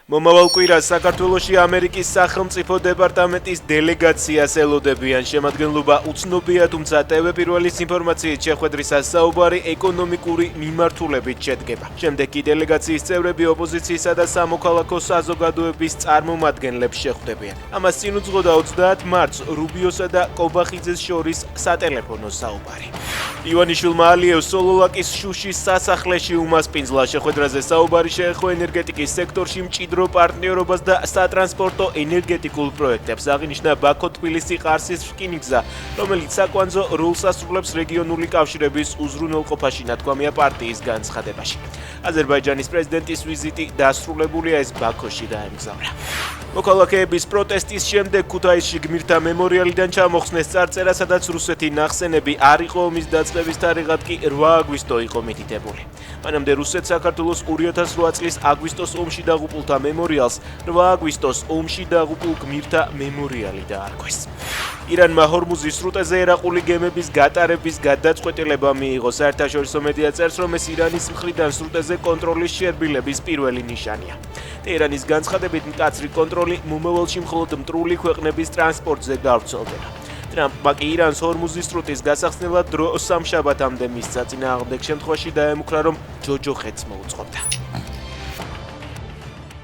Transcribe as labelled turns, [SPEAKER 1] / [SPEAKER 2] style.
[SPEAKER 1] მომავალ კვირას საქართველოში ამერიკის სახელმწიფო დეპარტამენტის დელეგაციას ელოდებიან. შემადგენლობა უცნობია, თუმცა TV პირველის ინფორმაციით შეხვედრისას საუბარი ეკონომიკური მიმართულებით შედგება. შემდეგ კი დელეგაციის წევრები ოპოზიციისა და სამოქალაქო საზოგადოების წარმომადგენლებს შეხვდებიან. ამას წინ უძღოდა 30 მარტს რუბიოსა და კობახიძეს შორის სატელეფონო საუბარი. ივანიშვილმა ალიევს სოლოლაკის შუშის სასახლეში უმასპინძლა. შეხვედრაზე საუბარი შეეხო ენერგეტიკის სექტორში მჭიდრო პარტნიორობას და სატრანსპორტო ენერგეტიკულ პროექტებს. აღინიშნა ბაქო-თბილისი-ყარსის რკინიგზა, რომელიც საკვანძო როლს ასრულებს რეგიონული კავშირების უზრუნველყოფაში, ნათქვამია პარტიის განცხადებაში. აზერბაიჯანის პრეზიდენტის ვიზიტი დასრულებულია, ეს ბაქოში დაემგზავრა. მოქალაქეების პროტესტის შემდეგ ქუთაისში გმირთა მემორიალიდან ჩამოხსნეს წარწერა, სადაც რუსეთი ნახსენები არ იყო ომის დაწყების თარიღად კი 8 აგვისტო იყო მითითებული. მანამდე რუსეთს საქართველოს 2008 წლის აგვისტოს ომში დაღუპულთა მემორიალს 8 აგვისტოს ომში დაღუპულ გმირთა მემორიალი დაარქვეს. ირანმა ჰორმუზის სრუტეზე ერაყული გემების გატარების გადაწყვეტილება მიიღო. საერთაშორისო მედია წერს, რომ ეს ირანის მხრიდან სრუტეზე კონტროლის შერბილების პირველი ნიშანია. ტეჰრანის განცხადებით, მკაცრი კონტროლი მომავალში მხოლოდ მტრული ქვეყნების ტრანსპორტზე გავრცელდება. ტრამპმა კი ირანს ჰორმუზის სრუტის გასახსნელად დრო სამშაბათამდე მისცა. წინააღმდეგ შემთხვევაში დაემუქრა, რომ ჯოჯოხეთს მოუწყობდა.